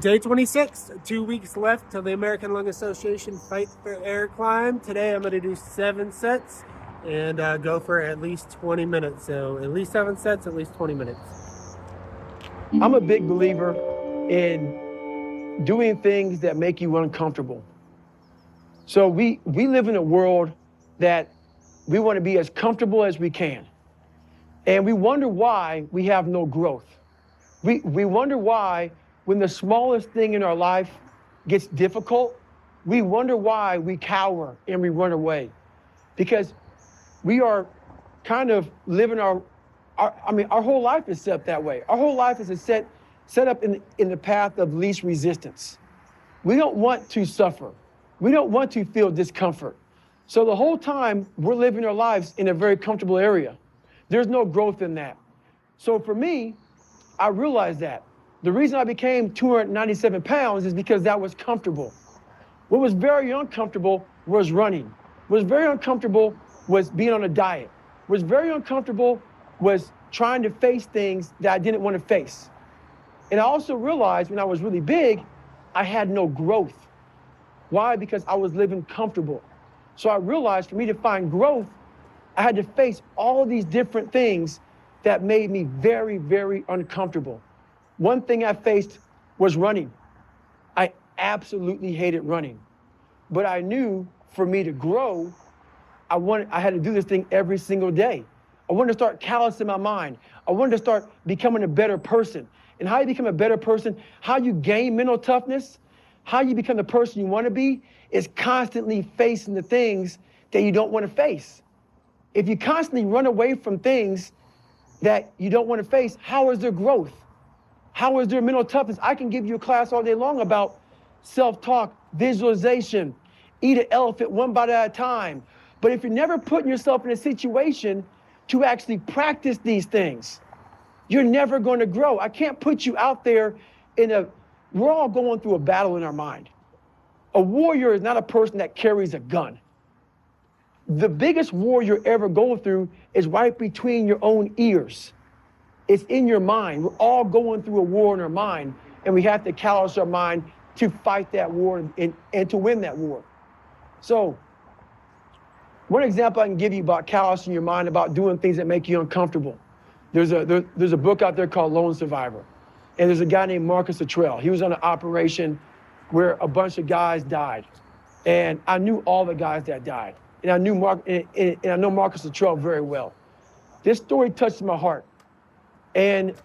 Day 26, 2 weeks left till the American Lung Association Fight for Air climb. Today I'm going to do 7 sets and go for at least 20 minutes. So at least 7 sets, at least 20 minutes. I'm a big believer in doing things that make you uncomfortable. So we live in a world that we want to be as comfortable as we can. And we wonder why we have no growth. We wonder why when the smallest thing in our life gets difficult, we wonder why we cower and we run away. Because we are kind of living our whole life is set up that way. Our whole life is set up in the path of least resistance. We don't want to suffer. We don't want to feel discomfort. So the whole time we're living our lives in a very comfortable area. There's no growth in that. So for me, I realized that. The reason I became 297 pounds is because that was comfortable. What was very uncomfortable was running. What was very uncomfortable was being on a diet. What was very uncomfortable was trying to face things that I didn't want to face. And I also realized when I was really big, I had no growth. Why? Because I was living comfortable. So I realized for me to find growth, I had to face all these different things that made me very, very uncomfortable. One thing I faced was running. I absolutely hated running. But I knew for me to grow, I had to do this thing every single day. I wanted to start callousing my mind. I wanted to start becoming a better person. And how you become a better person, how you gain mental toughness, how you become the person you want to be, is constantly facing the things that you don't want to face. If you constantly run away from things that you don't want to face, how is there growth? How is there mental toughness? I can give you a class all day long about self-talk, visualization, eat an elephant one bite at a time. But if you're never putting yourself in a situation to actually practice these things, you're never going to grow. I can't put you out there we're all going through a battle in our mind. A warrior is not a person that carries a gun. The biggest war you're ever going through is right between your own ears. It's in your mind. We're all going through a war in our mind, and we have to callous our mind to fight that war and to win that war. So, one example I can give you about callousing your mind, about doing things that make you uncomfortable. There's a book out there called Lone Survivor, and there's a guy named Marcus Luttrell. He was on an operation where a bunch of guys died, and I knew all the guys that died, and I know Marcus Luttrell very well. This story touched my heart. And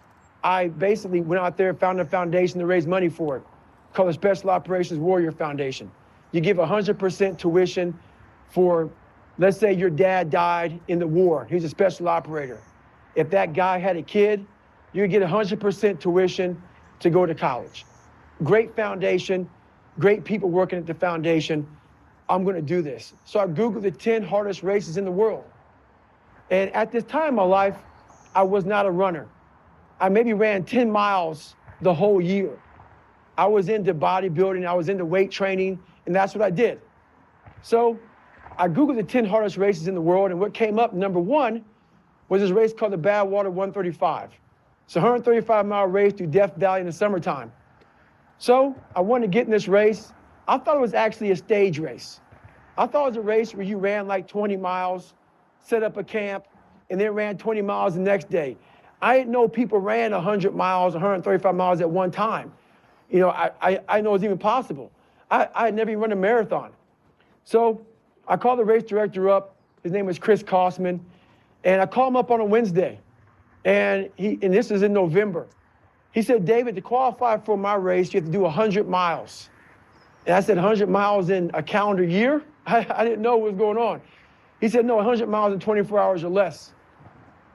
I basically went out there and found a foundation to raise money for it, called the Special Operations Warrior Foundation. You give 100% tuition for, let's say your dad died in the war. He's a special operator. If that guy had a kid, you get 100% tuition to go to college. Great foundation, great people working at the foundation. I'm going to do this. So I Googled the 10 hardest races in the world. And at this time in my life, I was not a runner. I maybe ran 10 miles the whole year. I was into bodybuilding, I was into weight training, and that's what I did. So I Googled the 10 hardest races in the world, and what came up, number one, was this race called the Badwater 135. It's a 135-mile race through Death Valley in the summertime. So I wanted to get in this race. I thought it was actually a stage race. I thought it was a race where you ran like 20 miles, set up a camp, and then ran 20 miles the next day. I didn't know people ran 100 miles, 135 miles at one time. You know, I know it's even possible. I had never even run a marathon. So I called the race director up. His name was Chris Kosman. And I called him up on a Wednesday. And this is in November. He said, David, to qualify for my race, you have to do 100 miles. And I said, 100 miles in a calendar year? I didn't know what was going on. He said, no, 100 miles in 24 hours or less.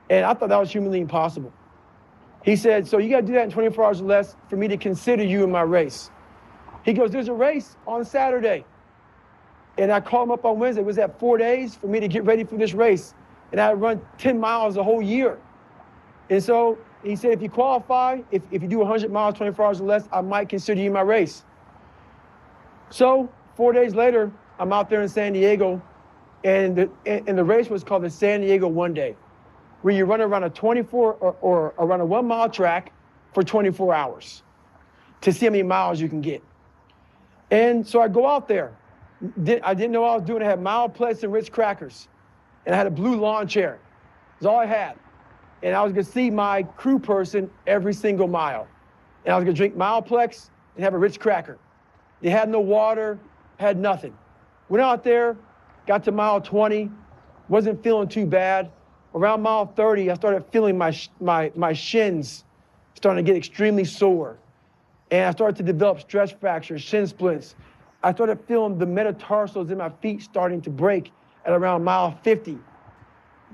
And I thought that was humanly impossible. He said, so you got to do that in 24 hours or less for me to consider you in my race. He goes, there's a race on Saturday. And I called him up on Wednesday. It was at 4 days for me to get ready for this race. And I run 10 miles a whole year. And so he said, if you qualify, if you do 100 miles, 24 hours or less, I might consider you in my race. So 4 days later, I'm out there in San Diego, and the race was called the San Diego One Day, where you run around a 24 or around a 1 mile track for 24 hours. to see how many miles you can get. And so I go out there. I didn't know what I was doing. I had Mileplex and Ritz crackers. And I had a blue lawn chair. That's all I had. And I was gonna see my crew person every single mile. And I was gonna drink Mileplex and have a Ritz cracker. They had no water, had nothing. Went out there, got to mile 20, wasn't feeling too bad. Around mile 30, I started feeling my shins starting to get extremely sore. And I started to develop stress fractures, shin splints. I started feeling the metatarsals in my feet starting to break at around mile 50.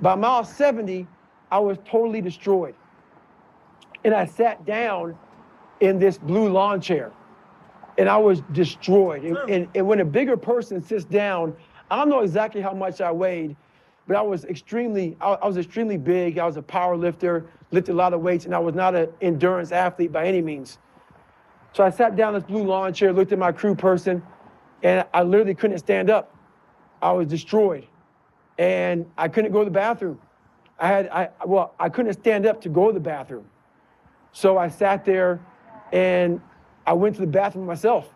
By mile 70, I was totally destroyed. And I sat down in this blue lawn chair and I was destroyed. And when a bigger person sits down, I don't know exactly how much I weighed, but I was extremely big. I was a power lifter, lifted a lot of weights, and I was not an endurance athlete by any means. So I sat down in this blue lawn chair, looked at my crew person, and I literally couldn't stand up. I was destroyed. And I couldn't go to the bathroom. I couldn't stand up to go to the bathroom. So I sat there and I went to the bathroom myself.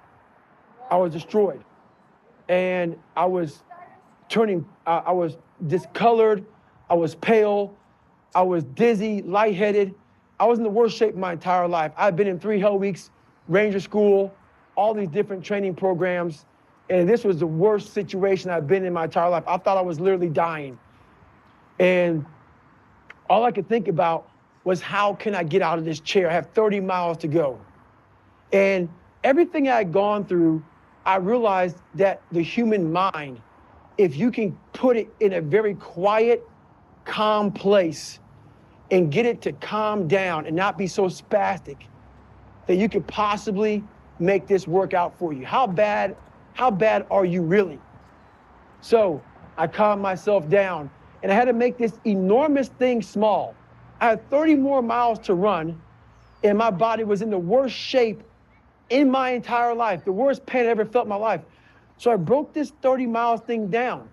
I was destroyed. And I was I was discolored, I was pale, I was dizzy, lightheaded. I was in the worst shape of my entire life. I've been in 3 Hell Weeks, Ranger School, all these different training programs. And this was the worst situation I've been in my entire life. I thought I was literally dying. And all I could think about was, how can I get out of this chair? I have 30 miles to go. And everything I had gone through, I realized that the human mind, if you can put it in a very quiet, calm place and get it to calm down and not be so spastic, that you could possibly make this work out for you. How bad are you really? So I calmed myself down and I had to make this enormous thing small. I had 30 more miles to run and my body was in the worst shape in my entire life, the worst pain I ever felt in my life. So I broke this 30 miles thing down.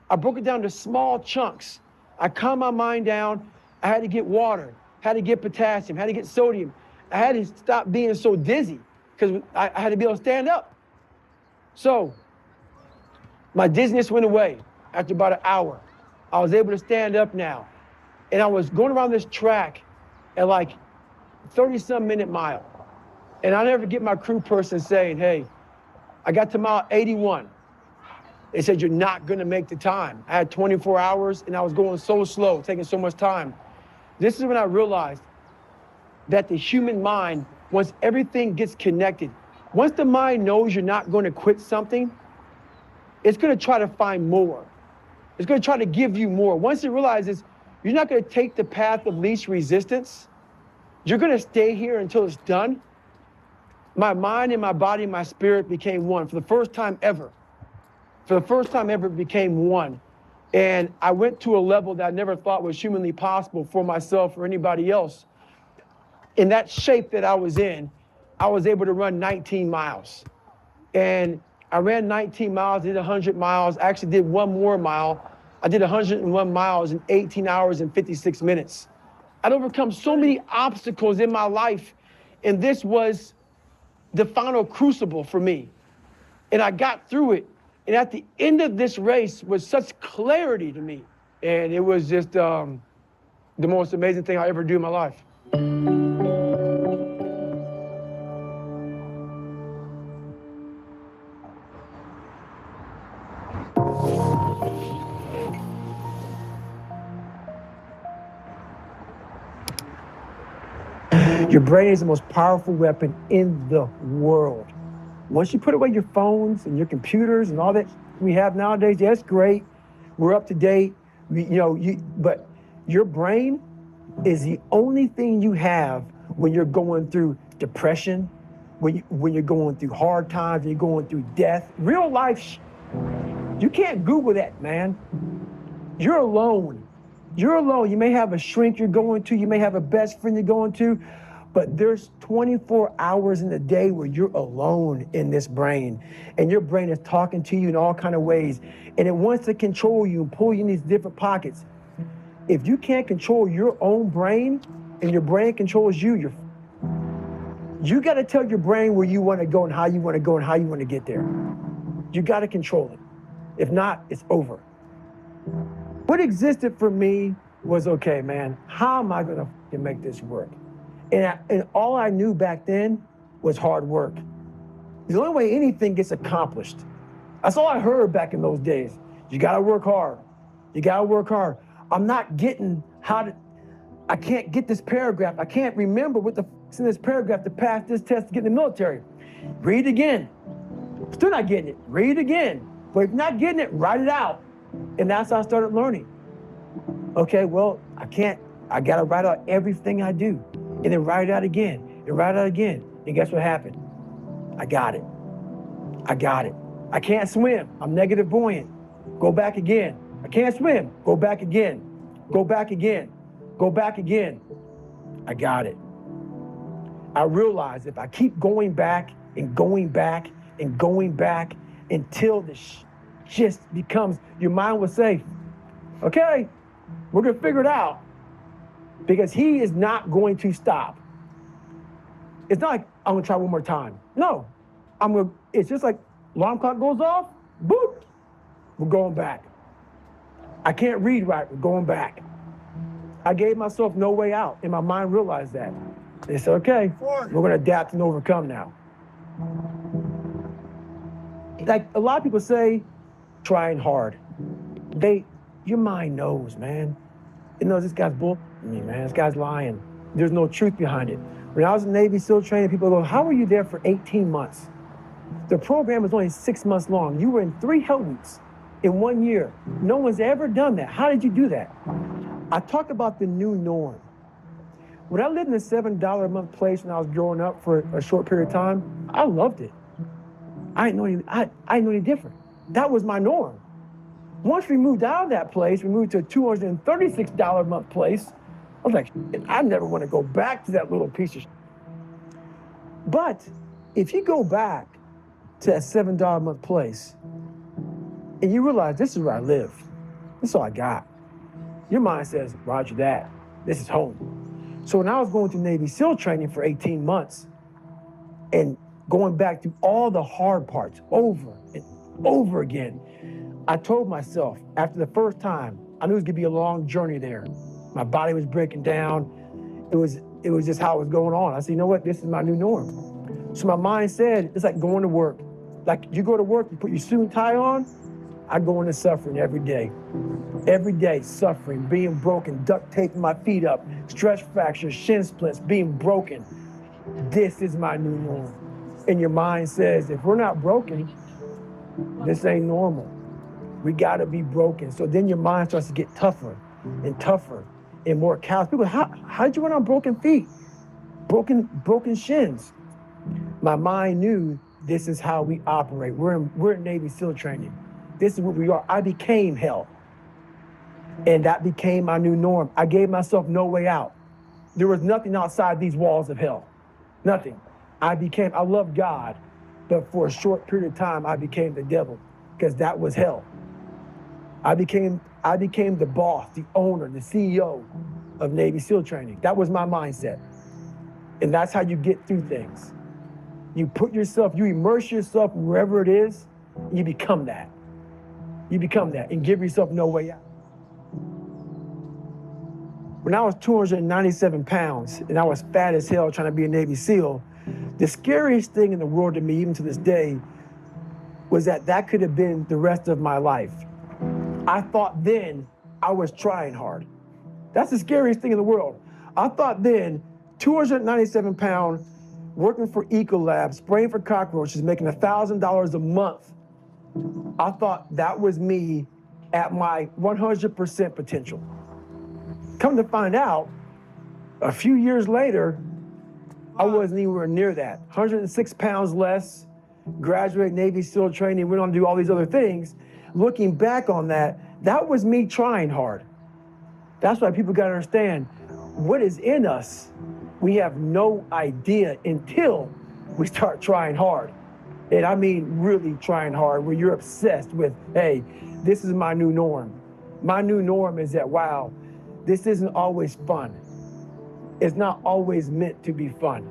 I broke it down to small chunks. I calmed my mind down. I had to get water, had to get potassium, had to get sodium. I had to stop being so dizzy because I had to be able to stand up. So my dizziness went away after about an hour. I was able to stand up now. And I was going around this track at like 30-some minute mile. And I'll never get my crew person saying, hey, I got to mile 81. They said, you're not gonna make the time. I had 24 hours and I was going so slow, taking so much time. This is when I realized that the human mind, once everything gets connected, once the mind knows you're not gonna quit something, it's gonna try to find more. It's gonna try to give you more. Once it realizes you're not gonna take the path of least resistance, you're gonna stay here until it's done. My mind and my body and my spirit became one for the first time ever. For the first time ever, it became one. And I went to a level that I never thought was humanly possible for myself or anybody else. In that shape that I was in, I was able to run 19 miles. And I ran 19 miles, did 100 miles, actually did one more mile. I did 101 miles in 18 hours and 56 minutes. I'd overcome so many obstacles in my life, and this was the final crucible for me. And I got through it. And at the end of this race was such clarity to me. And it was just the most amazing thing I ever do in my life. Your brain is the most powerful weapon in the world. Once you put away your phones and your computers and all that we have nowadays, that's great. We're up to date. But your brain is the only thing you have when you're going through depression, when you're going through hard times, when you're going through death. Real life, you can't Google that, man. You're alone. You're alone. You may have a shrink you're going to, you may have a best friend you're going to, but there's 24 hours in the day where you're alone in this brain, and your brain is talking to you in all kinds of ways, and it wants to control you and pull you in these different pockets. If you can't control your own brain and your brain controls you, You got to tell your brain where you want to go and how you want to go and how you want to get there. You got to control it. If not, it's over. What existed for me was, okay, man, how am I going to make this work? And all I knew back then was hard work. The only way anything gets accomplished. That's all I heard back in those days. You got to work hard. You got to work hard. I'm not getting I can't get this paragraph. I can't remember what the f***'s in this paragraph to pass this test to get in the military. Read it again. Still not getting it. Read it again. But if you're not getting it, write it out. And that's how I started learning. Okay, well, I got to write out everything I do. And then write it out again. And write it out again. And guess what happened? I got it. I can't swim. I'm negative buoyant. Go back again. I can't swim. Go back again. Go back again. Go back again. I got it. I realized if I keep going back and going back and going back until this just becomes, your mind will say, okay, we're going to figure it out. Because he is not going to stop. It's not like I'm going to try one more time. No. It's just like alarm clock goes off, boop, we're going back. I can't read right, we're going back. I gave myself no way out, and my mind realized that. They said, okay, we're going to adapt and overcome now. Like a lot of people say, trying hard. Your mind knows, man. It knows this guy's bull. Man, this guy's lying. There's no truth behind it. When I was in Navy SEAL training, people go, how were you there for 18 months? The program was only 6 months long. You were in 3 hell weeks in 1 year. No one's ever done that. How did you do that? I talk about the new norm. When I lived in a $7 a month place when I was growing up for a short period of time, I loved it. I didn't know any different. That was my norm. Once we moved out of that place, we moved to a $236 a month place. I was like, I never want to go back to that little piece of shit. But if you go back to that $7 a month place and you realize this is where I live, this is all I got, your mind says, roger that, this is home. So when I was going through Navy SEAL training for 18 months and going back through all the hard parts over and over again, I told myself after the first time, I knew it was gonna be a long journey there. My body was breaking down. It was just how it was going on. I said, you know what, this is my new norm. So my mind said, it's like going to work. Like you go to work, you put your suit and tie on, I go into suffering every day. Every day, suffering, being broken, duct taping my feet up, stress fractures, shin splints, being broken. This is my new norm. And your mind says, if we're not broken, this ain't normal. We gotta be broken. So then your mind starts to get tougher and tougher and more callous. People, how'd you run on broken feet? Broken shins. My mind knew this is how we operate. We're in Navy SEAL training. This is what we are. I became hell. And that became my new norm. I gave myself no way out. There was nothing outside these walls of hell. Nothing. I love God, but for a short period of time, I became the devil because that was hell. I became the boss, the owner, the CEO of Navy SEAL training. That was my mindset. And that's how you get through things. You immerse yourself wherever it is, and you become that. You become that and give yourself no way out. When I was 297 pounds and I was fat as hell trying to be a Navy SEAL, the scariest thing in the world to me, even to this day, was that could have been the rest of my life. I thought then I was trying hard. That's the scariest thing in the world. I thought then, 297 pounds, working for Ecolab, spraying for cockroaches, making $1,000 a month. I thought that was me at my 100% potential. Come to find out, a few years later, I wasn't anywhere near that. 106 pounds less, graduated Navy SEAL training, went on to do all these other things. Looking back on that was me trying hard. That's why people gotta understand, what is in us, we have no idea until we start trying hard. And I mean really trying hard, where you're obsessed with, hey, this is my new norm. My new norm is that, wow, this isn't always fun. It's not always meant to be fun.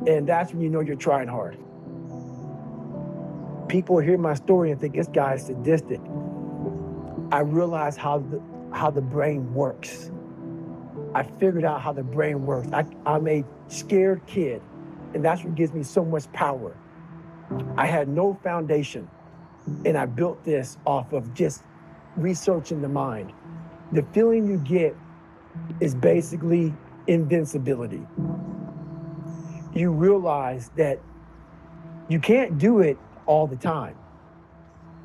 And that's when you know you're trying hard. People hear my story and think this guy is sadistic. I realized how the brain works. I figured out how the brain works. I'm a scared kid, and that's what gives me so much power. I had no foundation, and I built this off of just researching the mind. The feeling you get is basically invincibility. You realize that you can't do it all the time.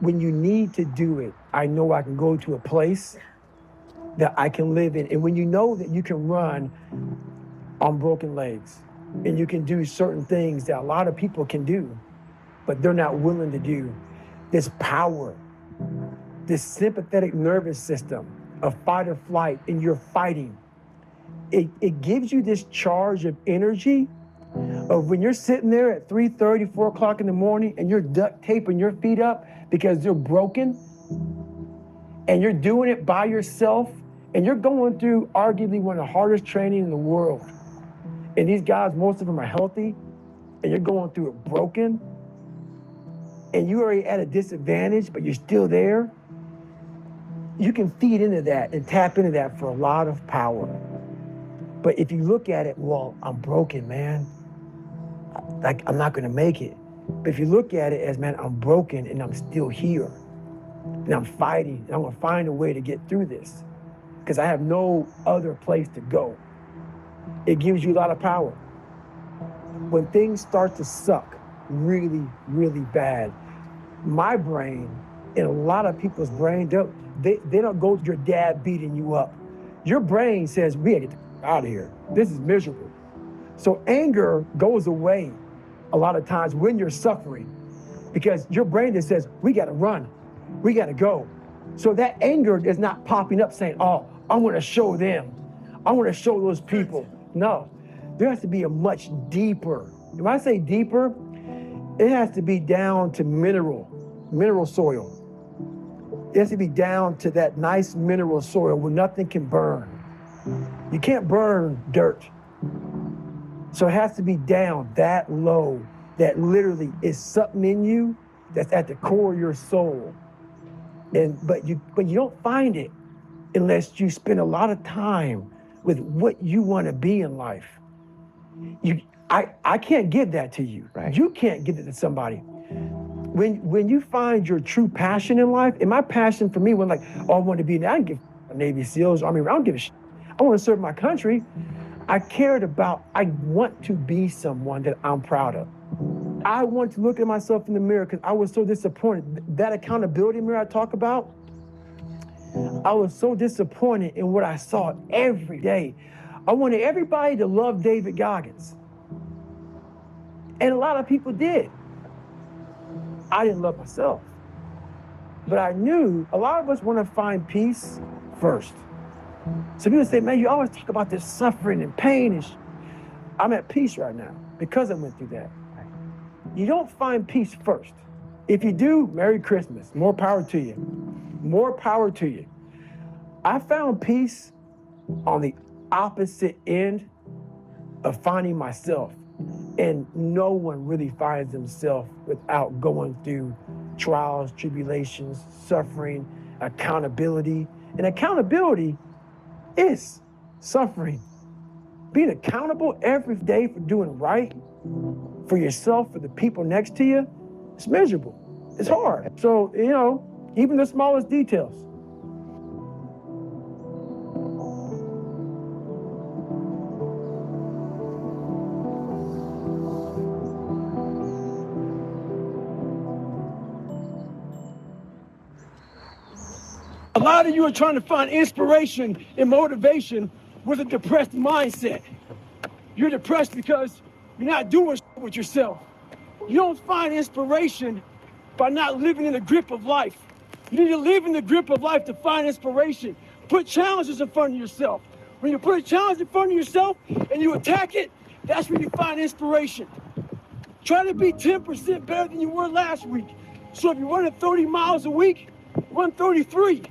When you need to do it, I know I can go to a place that I can live in. And when you know that you can run on broken legs and you can do certain things that a lot of people can do, but they're not willing to do, this power, this sympathetic nervous system of fight or flight, and you're fighting, it gives you this charge of energy of when you're sitting there at 3:30, 4 o'clock in the morning and you're duct taping your feet up because they're broken, and you're doing it by yourself, and you're going through arguably one of the hardest training in the world. And these guys, most of them are healthy, and you're going through it broken, and you're already at a disadvantage, but you're still there. You can feed into that and tap into that for a lot of power. But if you look at it, well, I'm broken, man. Like, I'm not gonna make it. But if you look at it as, man, I'm broken and I'm still here, and I'm fighting, and I'm gonna find a way to get through this, because I have no other place to go. It gives you a lot of power. When things start to suck really, really bad, my brain and a lot of people's brain, they don't go to your dad beating you up. Your brain says, we gotta get out of here. This is miserable. So anger goes away a lot of times when you're suffering, because your brain just says, we gotta run, we gotta go. So that anger is not popping up saying, oh, I wanna show them, I wanna show those people. No, there has to be a much deeper. When I say deeper, it has to be down to mineral soil. It has to be down to that nice mineral soil where nothing can burn. You can't burn dirt. So it has to be down that low, that literally is something in you that's at the core of your soul. But you don't find it unless you spend a lot of time with what you want to be in life. I can't give that to you. Right. You can't give it to somebody. When you find your true passion in life, and my passion for me was like, oh, I want to be, I don't give a Navy SEALs, Army, I don't give a shit. I want to serve my country. I want to be someone that I'm proud of. I want to look at myself in the mirror because I was so disappointed. That accountability mirror I talk about, I was so disappointed in what I saw every day. I wanted everybody to love David Goggins. And a lot of people did. I didn't love myself. But I knew a lot of us want to find peace first. So people say, man, you always talk about this suffering and pain. And I'm at peace right now because I went through that. You don't find peace first. If you do, Merry Christmas. More power to you. More power to you. I found peace on the opposite end of finding myself. And no one really finds themselves without going through trials, tribulations, suffering, accountability. And accountability is suffering. Being accountable every day for doing right for yourself, for the people next to you, it's miserable. It's hard. So, even the smallest details. A lot of you are trying to find inspiration and motivation with a depressed mindset. You're depressed because you're not doing shit with yourself. You don't find inspiration by not living in the grip of life. You need to live in the grip of life to find inspiration. Put challenges in front of yourself. When you put a challenge in front of yourself and you attack it, that's when you find inspiration. Try to be 10% better than you were last week. So if you're running 30 miles a week, run 33.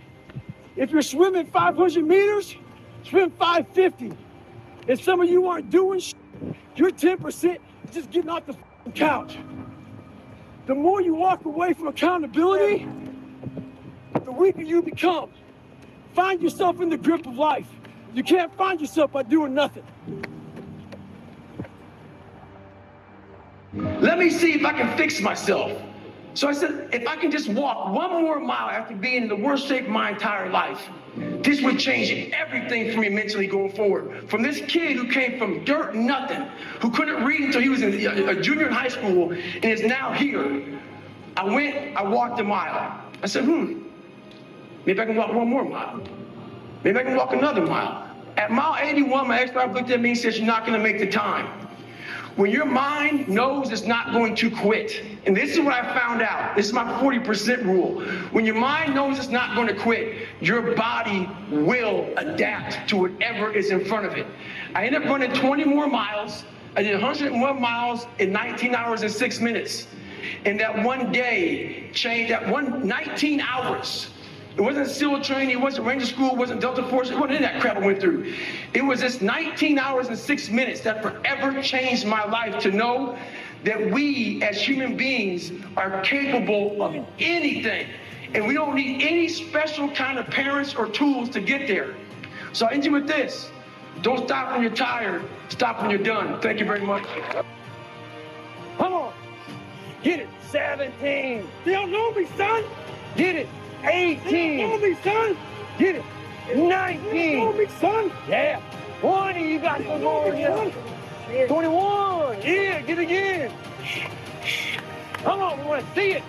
If you're swimming 500 meters, swim 550. If some of you aren't doing shit, you're 10%, just getting off the couch. The more you walk away from accountability, the weaker you become. Find yourself in the grip of life. You can't find yourself by doing nothing. Let me see if I can fix myself. So I said, if I can just walk one more mile after being in the worst shape of my entire life, this would change everything for me mentally going forward. From this kid who came from dirt, nothing, who couldn't read until he was a junior in high school and is now here. I walked a mile. I said, maybe I can walk one more mile. Maybe I can walk another mile. At mile 81, my ex-wife looked at me and said, you're not gonna make the time. When your mind knows it's not going to quit, and this is what I found out, this is my 40% rule. When your mind knows it's not going to quit, your body will adapt to whatever is in front of it. I ended up running 20 more miles. I did 101 miles in 19 hours and 6 minutes. And that one day changed, 19 hours. It wasn't SEAL training, it wasn't Ranger School, it wasn't Delta Force, it wasn't any of that crap I went through. It was this 19 hours and 6 minutes that forever changed my life to know that we as human beings are capable of anything. And we don't need any special kind of parents or tools to get there. So I end you with this. Don't stop when you're tired, stop when you're done. Thank you very much. Come on, get it, 17. You don't know me, son. Get it. 18. You know me, son. Get it. 19. You know me, son. Yeah. 20. You got some more. Yeah. 21. Yeah. Get it again. Come on. We want to see it.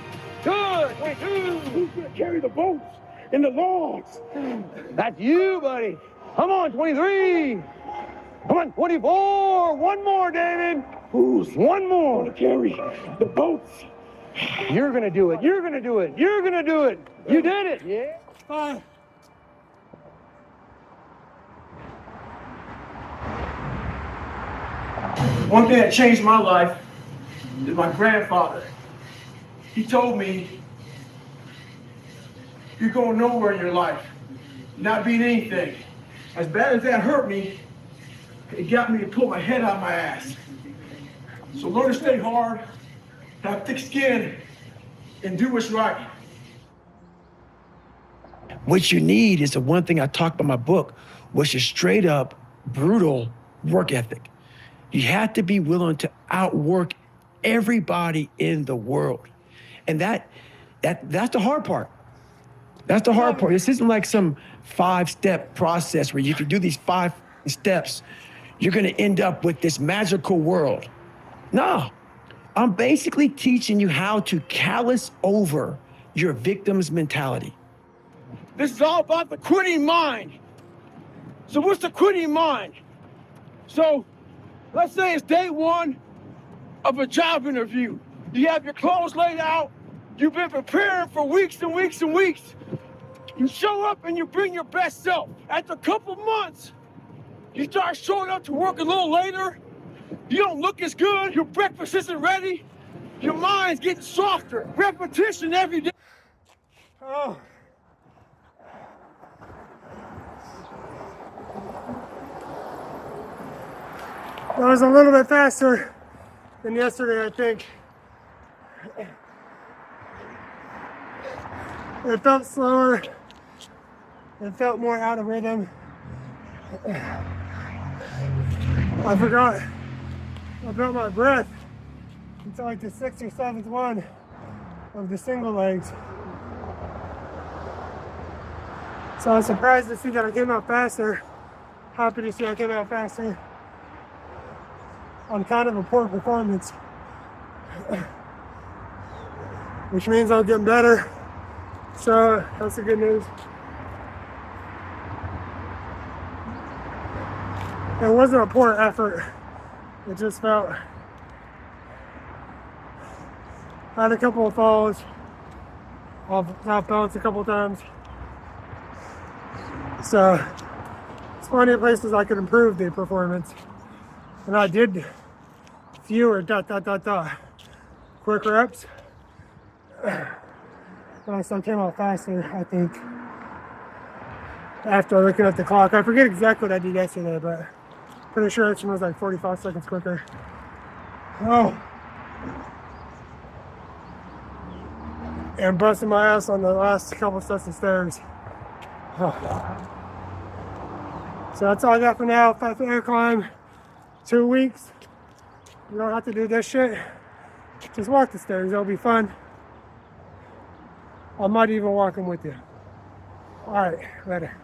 Good. 22. Who's going to carry the boats and the logs? That's you, buddy. Come on. 23. Come on. 24. One more, David. Who's one more to carry the boats? You're going to do it. You're going to do it. You're going to do it. You did it. Yeah. One thing that changed my life is my grandfather. He told me, you're going nowhere in your life, not being anything. As bad as that hurt me, it got me to pull my head out of my ass. So learn to stay hard, have thick skin, and do what's right. What you need is the one thing I talked about in my book, which is straight up brutal work ethic. You have to be willing to outwork everybody in the world. And that's the hard part. That's the hard part. This isn't like some 5-step process where if you do these 5 steps, you're gonna end up with this magical world. No, I'm basically teaching you how to callous over your victim's mentality. This is all about the quitting mind. So what's the quitting mind? So let's say it's day 1 of a job interview. You have your clothes laid out. You've been preparing for weeks and weeks and weeks. You show up and you bring your best self. After a couple months, you start showing up to work a little later. You don't look as good. Your breakfast isn't ready. Your mind's getting softer. Repetition every day. Oh. That was a little bit faster than yesterday, I think. It felt slower. It felt more out of rhythm. I forgot about my breath until like the 6th or 7th one of the single legs. So I was surprised to see that I came out faster. Happy to see I came out faster on kind of a poor performance, which means I'm getting better. So that's the good news. It wasn't a poor effort. It just felt, I had a couple of falls. I've bounced a couple of times. So there's plenty of places I could improve the performance. And I did fewer quick reps. But I still came out faster, I think, after looking at the clock. I forget exactly what I did yesterday, but pretty sure it was like 45 seconds quicker. Oh. And busting my ass on the last couple sets of stairs. Oh. So that's all I got for now. Fight for air climb. 2 weeks. You don't have to do this shit. Just walk the stairs. It'll be fun. I might even walk them with you. All right, later.